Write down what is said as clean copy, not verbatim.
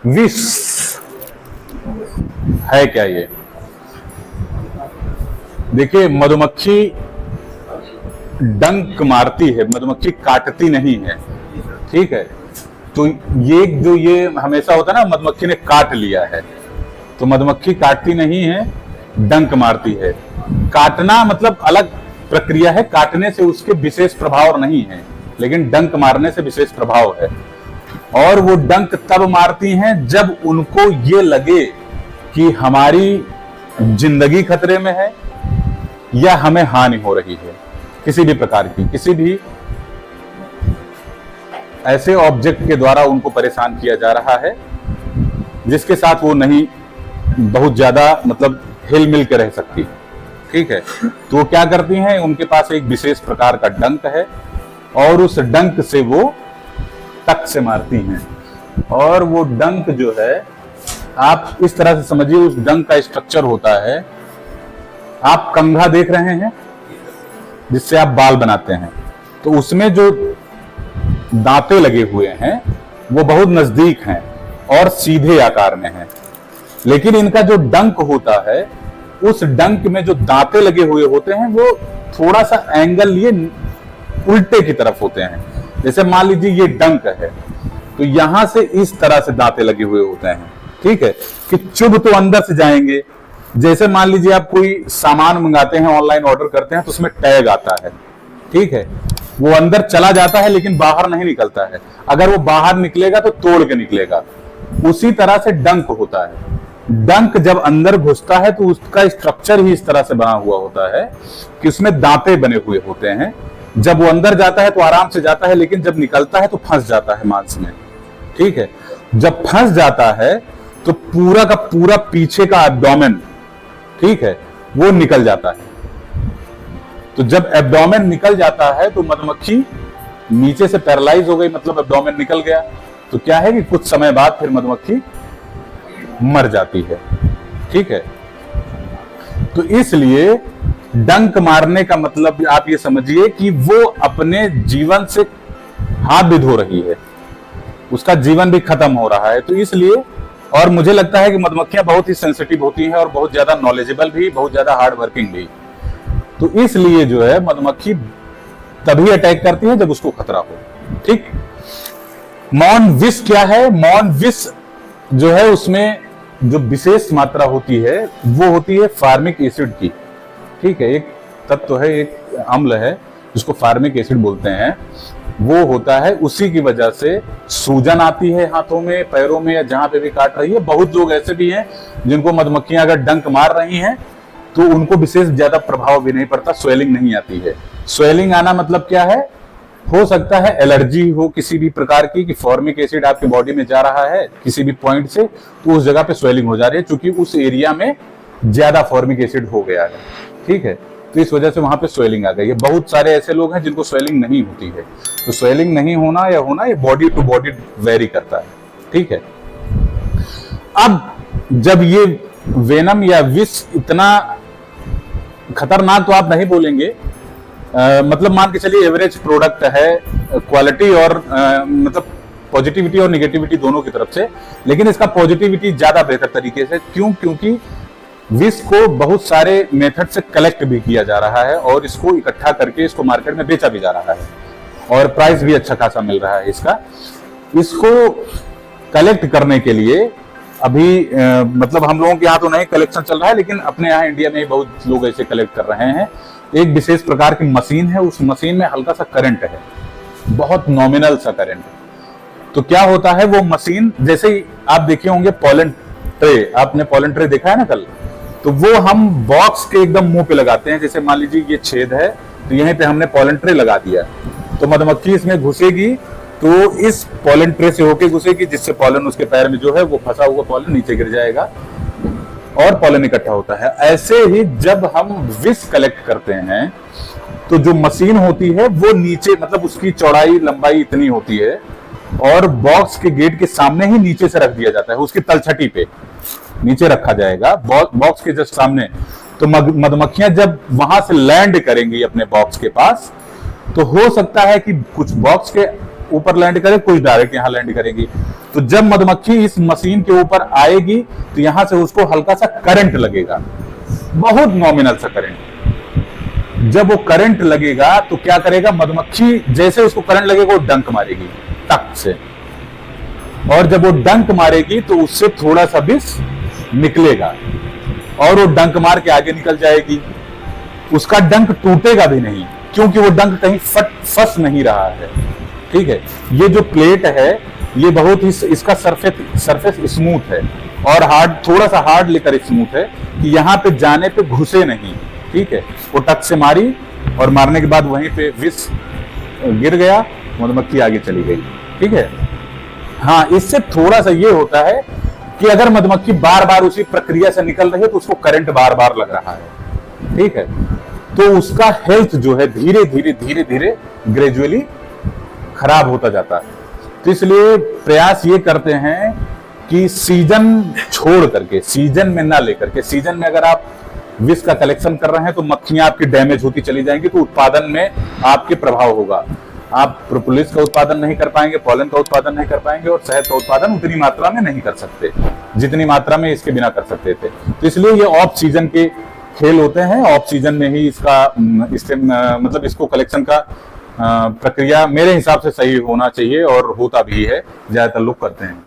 विष है क्या ये? देखिए, मधुमक्खी डंक मारती है, मधुमक्खी काटती नहीं है, ठीक है। तो ये हमेशा होता है ना, मधुमक्खी ने काट लिया है, तो मधुमक्खी काटती नहीं है, डंक मारती है। काटना मतलब अलग प्रक्रिया है, काटने से उसके विशेष प्रभाव नहीं है, लेकिन डंक मारने से विशेष प्रभाव है। और वो डंक तब मारती हैं जब उनको ये लगे कि हमारी जिंदगी खतरे में है या हमें हानि हो रही है किसी भी प्रकार की, किसी भी ऐसे ऑब्जेक्ट के द्वारा उनको परेशान किया जा रहा है जिसके साथ वो नहीं बहुत ज्यादा मतलब हिल मिल के रह सकती, ठीक है। तो वो क्या करती हैं, उनके पास एक विशेष प्रकार का डंक है और उस डंक से वो टक से मारती हैं। और वो डंक जो है, आप इस तरह से समझिए, उस डंक का स्ट्रक्चर होता है, आप कंघा देख रहे हैं जिससे आप बाल बनाते हैं, तो उसमें जो दांते लगे हुए हैं वो बहुत नजदीक हैं और सीधे आकार में हैं, लेकिन इनका जो डंक होता है, उस डंक में जो दांते लगे हुए होते हैं वो थोड़ा सा एंगल लिए उल्टे की तरफ होते हैं। जैसे मान लीजिए ये डंक है, तो यहां से इस तरह से दांते लगे हुए होते हैं, ठीक है, कि चुभ तो अंदर से जाएंगे। जैसे मान लीजिए आप कोई सामान मंगाते हैं, ऑनलाइन ऑर्डर करते हैं, तो उसमें टैग आता है, ठीक है, वो अंदर चला जाता है लेकिन बाहर नहीं निकलता है। अगर वो बाहर निकलेगा तो तोड़ के निकलेगा। उसी तरह से डंक होता है। डंक जब अंदर घुसता है तो उसका स्ट्रक्चर ही इस तरह से बना हुआ होता है कि उसमें दांते बने हुए होते हैं। जब वो अंदर जाता है तो आराम से जाता है, लेकिन जब निकलता है तो फंस जाता है मांस में, ठीक है। जब फंस जाता है तो पूरा का पूरा पीछे का एब्डोमेन, ठीक है, वो निकल जाता है। तो जब एब्डोमेन निकल जाता है तो मधुमक्खी नीचे से पैरालाइज हो गई, मतलब एब्डोमेन निकल गया, तो क्या है कि कुछ समय बाद फिर मधुमक्खी मर जाती है, ठीक है। तो इसलिए डंक मारने का मतलब आप ये समझिए कि वो अपने जीवन से हाथ भी धो रही है, उसका जीवन भी खत्म हो रहा है। तो इसलिए, और मुझे लगता है कि मधुमक्खियां बहुत ही सेंसिटिव होती हैं और बहुत ज्यादा नॉलेजेबल भी, बहुत ज्यादा हार्ड वर्किंग भी। तो इसलिए जो है मधुमक्खी तभी अटैक करती है जब उसको खतरा हो, ठीक। मौन विष क्या है? मौन विष जो है उसमें जो विशेष मात्रा होती है वो होती है फार्मिक एसिड की, ठीक है। एक तत्व है, एक अम्ल है जिसको फार्मिक एसिड बोलते हैं, वो होता है। उसी की वजह से सूजन आती है हाथों में, पैरों में, या जहां पे भी काट रही है। बहुत लोग ऐसे भी हैं जिनको मधुमक्खियां अगर डंक मार रही हैं तो उनको विशेष ज्यादा प्रभाव भी नहीं पड़ता, स्वेलिंग नहीं आती है। स्वेलिंग आना मतलब क्या है? हो सकता है एलर्जी हो किसी भी प्रकार की, कि फॉर्मिक एसिड आपकी बॉडी में जा रहा है किसी भी पॉइंट से, तो उस जगह पे स्वेलिंग हो जा रही है, क्योंकि उस एरिया में ज्यादा फॉर्मिक एसिड हो गया है, ठीक है। तो इस वजह से वहां पे स्वेलिंग आ गई है। बहुत सारे ऐसे लोग हैं जिनको स्वेलिंग नहीं होती है। तो स्वेलिंग नहीं होना या होना, ये बॉडी टू बॉडी वेरी करता है, ठीक है। अब जब ये वेनम या विष इतना खतरनाक तो आप नहीं बोलेंगे, मतलब मान के चलिए एवरेज प्रोडक्ट है क्वालिटी और मतलब पॉजिटिविटी और निगेटिविटी दोनों की तरफ से, लेकिन इसका पॉजिटिविटी ज्यादा बेहतर तरीके से। क्यों? क्योंकि विष को बहुत सारे मेथड से कलेक्ट भी किया जा रहा है और इसको इकट्ठा करके इसको मार्केट में बेचा भी जा रहा है और प्राइस भी अच्छा खासा मिल रहा है इसका। इसको कलेक्ट करने के लिए अभी मतलब हम लोगों के यहाँ तो नहीं कलेक्शन चल रहा है, लेकिन अपने यहाँ इंडिया में बहुत लोग ऐसे कलेक्ट कर रहे हैं। एक विशेष प्रकार की मशीन है, उस मशीन में हल्का सा करंट है, बहुत नॉमिनल सा करंट। तो क्या होता है, वो मशीन, जैसे ही आप देखे होंगे पोलन ट्रे, आपने पोलन ट्रे देखा है ना कल, तो वो हम बॉक्स के एकदम मुंह पे लगाते हैं। जैसे मान लीजिए ये छेद है, तो यहीं पे हमने पोलन ट्रे लगा दिया, तो मधुमक्खी इसमें घुसेगी तो इस पोलन ट्रे से होके घुसेगी, जिससे पोलन उसके पैर में जो है वो फंसा हुआ पोलन नीचे गिर जाएगा और पोलन इकट्ठा होता है। ऐसे ही जब हम विष कलेक्ट करते हैं तो जो मशीन होती है वो नीचे, मतलब उसकी चौड़ाई लंबाई इतनी होती है और बॉक्स के गेट के सामने ही नीचे से रख दिया जाता है, उसकी तलछटी पे नीचे रखा जाएगा बॉक्स के जस्ट सामने। तो मधुमक्खियां जब वहां से लैंड करेंगी अपने बॉक्स के पास, तो हो सकता है कि कुछ बॉक्स के ऊपर लैंड करे, कुछ डायरेक्ट यहाँ लैंड करेगी। तो जब मधुमक्खी इस मशीन के ऊपर आएगी तो यहां से उसको हल्का सा करंट लगेगा, बहुत नॉमिनल सा करंट। जब वो करंट लगेगा तो क्या करेगा, मधुमक्खी जैसे उसको करंट लगेगा वो डंक मारेगी टक से, और जब वो डंक मारेगी तो उससे थोड़ा सा विष निकलेगा और वो डंक मार के आगे निकल जाएगी। उसका डंक टूटेगा भी नहीं क्योंकि वो डंक कहीं फंस नहीं रहा है। ठीक है, ये जो प्लेट है ये बहुत ही, इसका सरफेस स्मूथ है और हार्ड, थोड़ा सा हार्ड लेकर स्मूथ है कि यहाँ पे जाने पे घुसे नहीं। ठीक है, वो टक से मारी और मारने के बाद वहीं पे विष गिर गया, मधुमक्खी आगे चली गई। ठीक है, हाँ, इससे थोड़ा सा ये होता है कि अगर मधुमक्खी बार बार उसी प्रक्रिया से निकल रही है तो उसको करंट बार बार लग रहा है। ठीक है, तो उसका हेल्थ जो है धीरे धीरे ग्रेजुअली खराब होता जाता है। तो इसलिए प्रयास ये करते हैं कि सीजन छोड़ करके, सीजन में ना लेकर के, सीजन में अगर आप विष का कलेक्शन कर रहे हैं तो मक्खियां आपकी डैमेज होती चली जाएंगी, तो उत्पादन में आपके प्रभाव होगा। आप प्रोपोलिस का उत्पादन नहीं कर पाएंगे, पॉलन का उत्पादन नहीं कर पाएंगे और शहद का उत्पादन उतनी मात्रा में नहीं कर सकते जितनी मात्रा में इसके बिना कर सकते थे। तो इसलिए ये ऑफ सीजन के खेल होते हैं, ऑफ सीजन में ही इसका मतलब इसको कलेक्शन का प्रक्रिया मेरे हिसाब से सही होना चाहिए और होता भी है, ज्यादातर लोग करते हैं।